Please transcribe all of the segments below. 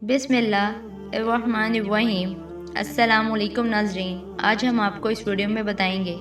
बिस्मिल्लाहिर्रहमानिर्रहीम। अस्सलाम वालेकुम नाज़रीन, आज हम आपको इस वीडियो में बताएंगे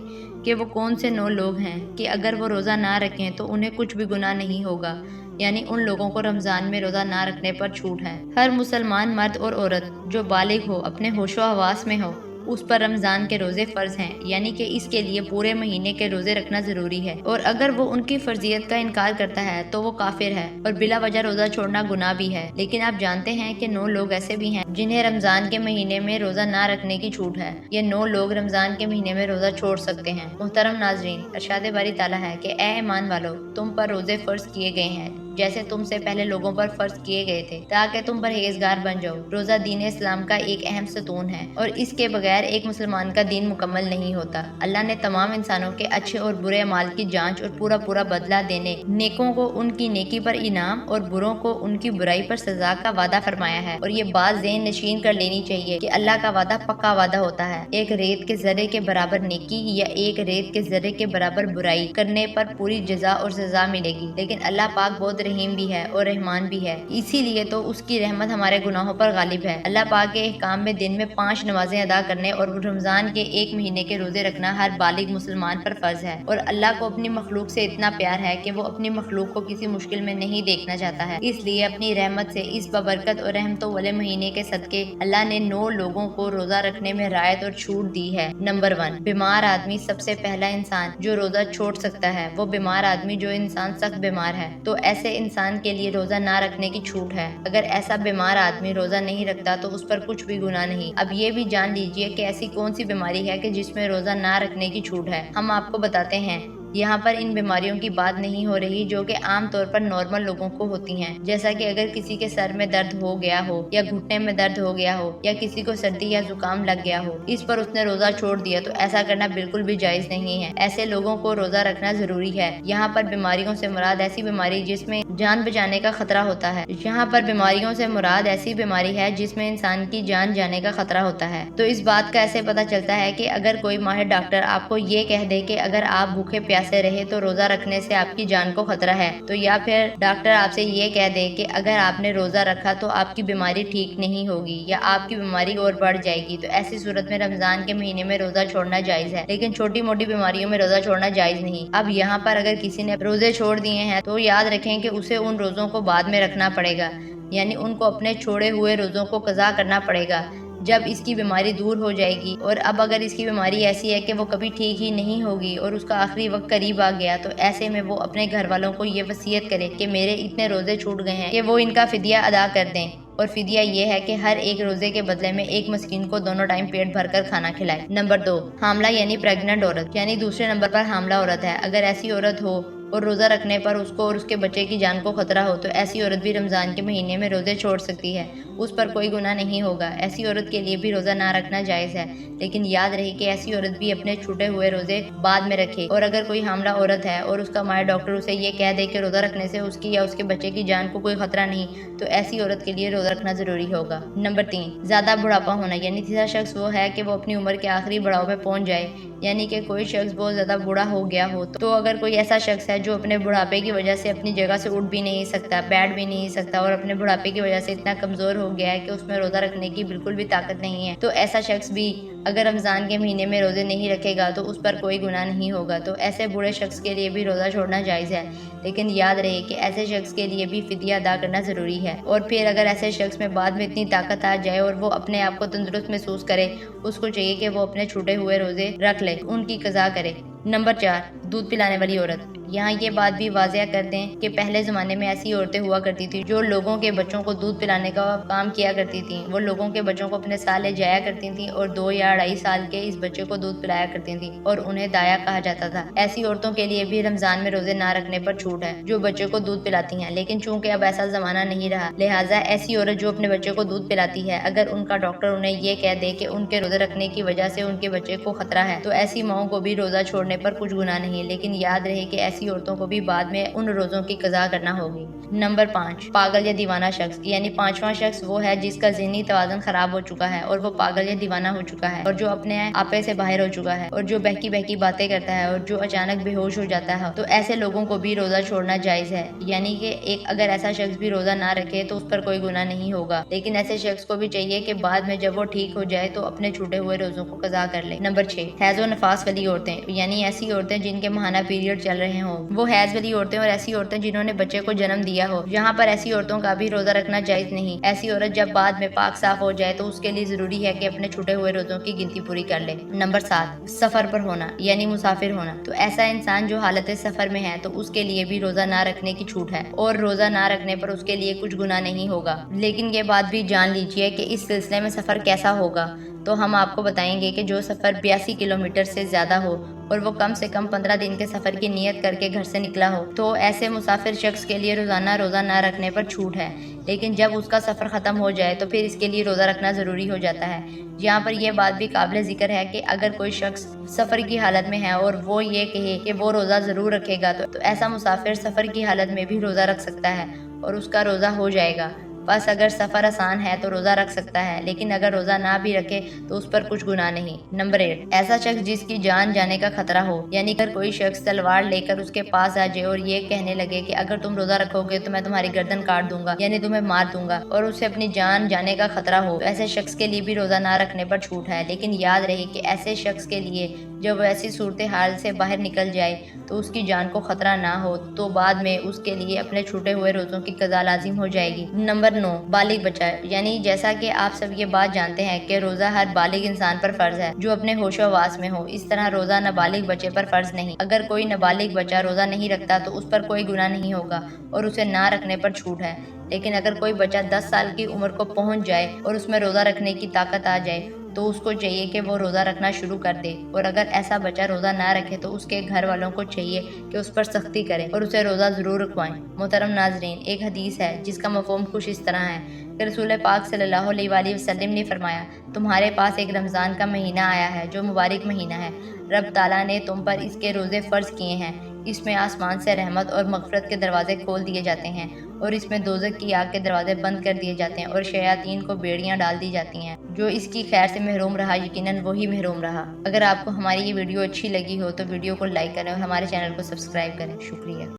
कि वो कौन से 9 लोग हैं कि अगर वो रोज़ा ना रखें तो उन्हें कुछ भी गुनाह नहीं होगा। यानी उन लोगों को रमज़ान में रोज़ा ना रखने पर छूट है। हर मुसलमान मर्द और औरत जो बालिग हो, अपने होशो हवास में हो, उस पर रमज़ान के रोज़े फ़र्ज हैं, यानी कि इसके लिए पूरे महीने के रोज़े रखना ज़रूरी है। और अगर वो उनकी फ़र्जियत का इनकार करता है तो वो काफिर है और बिला वजह रोज़ा छोड़ना गुनाह भी है। लेकिन आप जानते हैं कि 9 लोग ऐसे भी हैं जिन्हें रमज़ान के महीने में रोज़ा ना रखने की छूट है। ये 9 लोग रमज़ान के महीने में रोज़ा छोड़ सकते हैं। मुहतरम नाज़रीन, इरशाद बारी ताला है कि ए ईमान वालो, तुम पर रोज़े फ़र्ज किए गए हैं जैसे तुमसे पहले लोगों पर फर्ज किए गए थे, ताकि तुम परहेजगार बन जाओ। रोज़ा दीन इस्लाम का एक अहम सतून है और इसके बगैर एक मुसलमान का दीन मुकम्मल नहीं होता। अल्लाह ने तमाम इंसानों के अच्छे और बुरे अमाल की जांच और पूरा पूरा बदला देने, नेकों को उनकी नेकी पर इनाम और बुरों को उनकी बुराई पर सजा का वादा फरमाया है। और ये बात ज़हन नशीन कर लेनी चाहिए कि अल्लाह का वादा पक्का वादा होता है। एक रेत के जर्रे के बराबर नेकी या एक रेत के जर्रे के बराबर बुराई करने पर पूरी जजा और सजा मिलेगी। लेकिन अल्लाह पाक बहुत रहीम भी है और रहमान भी है, इसीलिए तो उसकी रहमत हमारे गुनाहों पर गालिब है। अल्लाह पाक के काम में दिन में 5 नमाजें अदा करने और रमजान के एक महीने के रोजे रखना हर बालिग मुसलमान पर फर्ज है। और अल्लाह को अपनी मखलूक से इतना प्यार है कि वो अपनी मखलूक को किसी मुश्किल में नहीं देखना चाहता है। इसलिए अपनी रहमत से इस बबरकत और रहमतों वाले महीने के सदके अल्लाह ने 9 लोगों को रोजा रखने में रायत और छूट दी है। नंबर 1, बीमार आदमी। सबसे पहला इंसान जो रोजा छोड़ सकता है वो बीमार आदमी, जो इंसान सख्त बीमार है। तो ऐसे इंसान के लिए रोजा ना रखने की छूट है। अगर ऐसा बीमार आदमी रोजा नहीं रखता तो उस पर कुछ भी गुनाह नहीं। अब ये भी जान लीजिए कि ऐसी कौन सी बीमारी है कि जिसमें रोजा ना रखने की छूट है। हम आपको बताते हैं। यहाँ पर इन बीमारियों की बात नहीं हो रही जो कि आम तौर पर नॉर्मल लोगों को होती हैं, जैसा कि अगर किसी के सर में दर्द हो गया हो या घुटने में दर्द हो गया हो या किसी को सर्दी या जुकाम लग गया हो, इस पर उसने रोजा छोड़ दिया तो ऐसा करना बिल्कुल भी जायज नहीं है। ऐसे लोगों को रोजा रखना जरूरी है। यहाँ पर बीमारियों से मुराद ऐसी बीमारी जिसमें जान बचाने का खतरा होता है। यहाँ पर बीमारियों से मुराद ऐसी बीमारी है जिसमें इंसान की जान जाने का खतरा होता है। तो इस बात का ऐसे पता चलता है कि अगर कोई माहिर डॉक्टर आपको ये कह दे कि अगर आप भूखे प्यासे रहे तो रोजा रखने से आपकी जान को खतरा है, तो या फिर डॉक्टर आपसे ये कह दे कि अगर आपने रोजा रखा तो आपकी बीमारी ठीक नहीं होगी या आपकी बीमारी और बढ़ जाएगी, तो ऐसी सूरत में रमजान के महीने में रोजा छोड़ना जायज है। लेकिन छोटी मोटी बीमारियों में रोजा छोड़ना जायज नहीं। अब यहाँ पर अगर किसी ने रोजे छोड़ दिए हैं तो याद रखें कि उसे उन रोजों को बाद में रखना पड़ेगा, यानी उनको अपने छोड़े हुए रोजों को कज़ा करना पड़ेगा जब इसकी बीमारी दूर हो जाएगी। और अब अगर इसकी बीमारी ऐसी है कि वो कभी ठीक ही नहीं होगी और उसका आखिरी वक्त करीब आ गया, तो ऐसे में वो अपने घर वालों को ये वसीयत करे कि मेरे इतने रोजे छूट गए हैं कि वो इनका फिदिया अदा कर दें। और फिदिया ये है कि हर एक रोजे के बदले में एक मस्कीन को दोनों टाइम पेट भरकर खाना खिलाए। नंबर 2, हामला यानी प्रेग्नेंट औरत, यानी दूसरे नंबर पर हामला औरत है। अगर ऐसी औरत हो और रोजा रखने पर उसको और उसके बच्चे की जान को खतरा हो तो ऐसी औरत भी रमजान के महीने में रोजे छोड़ सकती है। उस पर कोई गुनाह नहीं होगा। ऐसी औरत के लिए भी रोजा ना रखना जायज है। लेकिन याद रहे कि ऐसी औरत भी अपने छूटे हुए रोजे बाद में रखे। और अगर कोई हामला औरत है और उसका माहिर डॉक्टर उसे ये कह दे कि रोजा रखने से उसकी या उसके बच्चे की जान को कोई खतरा नहीं, तो ऐसी औरत के लिए रोजा रखना जरूरी होगा। नंबर 3, ज्यादा बुढ़ापा होना, यानी तीसरा शख्स वो है कि वो अपनी उम्र के आखिरी बढ़ाव में पहुंच जाए, यानी कि कोई शख्स बहुत ज्यादा बूढ़ा हो गया हो। तो अगर कोई ऐसा शख्स है जो अपने बुढ़ापे की वजह से अपनी जगह से उठ भी नहीं सकता, बैठ भी नहीं सकता और अपने बुढ़ापे की वजह से इतना कमजोर हो गया है कि उसमें रोजा रखने की बिल्कुल भी ताकत नहीं है, तो ऐसा शख्स भी अगर रमजान के महीने में रोजे नहीं रखेगा तो उस पर कोई गुनाह नहीं होगा। तो ऐसे बूढ़े शख्स के लिए भी रोजा छोड़ना जायज है। लेकिन याद रहे कि ऐसे शख्स के लिए भी फिदिया अदा करना जरूरी है। और फिर अगर ऐसे शख्स में बाद में इतनी ताकत आ जाए और वो अपने आप को तंदुरुस्त महसूस करे, उसको चाहिए कि वो अपने छूटे हुए रोजे रख ले, उनकी कज़ा करे। नंबर 4, दूध पिलाने वाली औरत। यहाँ ये बात भी वाज़िया कर दें कि पहले ज़माने में ऐसी औरतें हुआ करती थी जो लोगों के बच्चों को दूध पिलाने का काम किया करती थी। वो लोगों के बच्चों को अपने साथ ले जाया करती थी और 2 या 2.5 साल के इस बच्चे को दूध पिलाया करती थी और उन्हें दाया कहा जाता था। ऐसी औरतों के लिए भी रमजान में रोजे ना रखने पर छूट है जो बच्चे को दूध पिलाती हैं। लेकिन चूंकि अब ऐसा ज़माना नहीं रहा, लिहाजा ऐसी औरत जो अपने बच्चे को दूध पिलाती है, अगर उनका डॉक्टर उन्हें ये कह दे कि उनके रोजे रखने की वजह से उनके बच्चे को खतरा है, तो ऐसी माओं को भी रोजा छोड़ने पर कुछ गुनाह नहीं। लेकिन याद रहे कि ऐसी ایسی عورتوں کو بھی بعد میں ان روزوں کی قضا کرنا ہوگی۔ نمبر 5، پاگل یا دیوانہ شخص، یعنی پانچواں شخص وہ ہے جس کا ذہنی توازن خراب ہو چکا ہے اور وہ پاگل یا دیوانہ ہو چکا ہے، اور جو اپنے آپے سے باہر ہو چکا ہے، اور جو بہکی بہکی باتیں کرتا ہے، اور جو اچانک بے ہوش ہو جاتا ہے۔ تو ایسے لوگوں کو بھی روزہ چھوڑنا جائز ہے، یعنی کہ اگر ایسا شخص بھی روزہ نہ رکھے تو اس پر کوئی گناہ نہیں ہوگا، لیکن ایسے شخص کو بھی چاہیے کہ بعد میں جب وہ ٹھیک ہو جائے تو اپنے چھوٹے ہوئے روزوں کو قضا کر لے۔ نمبر 6، حیض و نفاس والی عورتیں، یعنی ایسی عورتیں جن کے ماہانہ پیریڈ چل رہے ہوں، وہ حیض والی عورتیں اور ایسی عورتیں جنہوں نے بچے کو جنم دیا ہو، یہاں پر ایسی عورتوں کا بھی روزہ رکھنا جائز نہیں۔ ایسی عورت جب بعد میں پاک صاف ہو جائے تو اس کے لیے ضروری ہے کہ اپنے چھوٹے ہوئے روزوں کی گنتی پوری کر لے۔ نمبر 7، سفر پر ہونا، یعنی مسافر ہونا، تو ایسا انسان جو حالت سفر میں ہے تو اس کے لیے بھی روزہ نہ رکھنے کی چھوٹ ہے، اور روزہ نہ رکھنے پر اس کے لیے کچھ گناہ نہیں ہوگا۔ لیکن یہ بات بھی جان لیجئے کہ اس سلسلے میں سفر کیسا ہوگا، تو ہم آپ کو بتائیں گے کہ جو سفر 82 کلومیٹر سے زیادہ ہو اور وہ کم سے کم 15 دن کے سفر کی نیت کر کے گھر سے نکلا ہو، تو ایسے مسافر شخص کے لیے روزانہ روزہ نہ رکھنے پر چھوٹ ہے، لیکن جب اس کا سفر ختم ہو جائے تو پھر اس کے لیے روزہ رکھنا ضروری ہو جاتا ہے۔ یہاں پر یہ بات بھی قابل ذکر ہے کہ اگر کوئی شخص سفر کی حالت میں ہے اور وہ یہ کہے کہ وہ روزہ ضرور رکھے گا تو ایسا مسافر سفر کی حالت میں بھی روزہ رکھ سکتا ہے اور اس کا روزہ ہو جائے گا۔ بس اگر سفر آسان ہے تو روزہ رکھ سکتا ہے، لیکن اگر روزہ نہ بھی رکھے تو اس پر کچھ گناہ نہیں۔ نمبر 8، ایسا شخص جس کی جان جانے کا خطرہ ہو، یعنی اگر کوئی شخص تلوار لے کر اس کے پاس آ جائے اور یہ کہنے لگے کہ اگر تم روزہ رکھو گے تو میں تمہاری گردن کاٹ دوں گا، یعنی تمہیں مار دوں گا، اور اسے اپنی جان جانے کا خطرہ ہو، تو ایسے شخص کے لیے بھی روزہ نہ رکھنے پر چھوٹ ہے۔ لیکن یاد رہے کہ ایسے شخص کے لیے جب وہ ایسی صورتحال سے باہر نکل جائے تو اس کی جان کو خطرہ نہ ہو تو بعد میں اس کے لیے اپنے چھوٹے ہوئے روزوں کی قضا لازم ہو جائے گی۔ نمبر 9، بالغ بچہ، یعنی جیسا کہ آپ سب یہ بات جانتے ہیں کہ روزہ ہر بالغ انسان پر فرض ہے جو اپنے ہوش و حواس میں ہو، اس طرح روزہ نابالغ بچے پر فرض نہیں۔ اگر کوئی نابالغ بچہ روزہ نہیں رکھتا تو اس پر کوئی گناہ نہیں ہوگا اور اسے نہ رکھنے پر چھوٹ ہے، لیکن اگر کوئی بچہ 10 سال کی عمر کو پہنچ جائے اور اس میں روزہ رکھنے کی طاقت آ جائے تو اس کو چاہیے کہ وہ روزہ رکھنا شروع کر دے، اور اگر ایسا بچہ روزہ نہ رکھے تو اس کے گھر والوں کو چاہیے کہ اس پر سختی کریں اور اسے روزہ ضرور رکھوائیں۔ محترم ناظرین، ایک حدیث ہے جس کا مفہوم کچھ اس طرح ہے کہ رسول پاک صلی اللہ علیہ وآلہ وسلم نے فرمایا، تمہارے پاس ایک رمضان کا مہینہ آیا ہے جو مبارک مہینہ ہے، رب تعالیٰ نے تم پر اس کے روزے فرض کیے ہیں، اس میں آسمان سے رحمت اور مغفرت کے دروازے کھول دیے جاتے ہیں، اور اس میں دوزخ کی آگ کے دروازے بند کر دیے جاتے ہیں اور شیاطین کو بیڑیاں ڈال دی جاتی ہیں۔ جو اس کی خیر سے محروم رہا یقیناً وہی محروم رہا۔ اگر آپ کو ہماری یہ ویڈیو اچھی لگی ہو تو ویڈیو کو لائک کریں اور ہمارے چینل کو سبسکرائب کریں۔ شکریہ۔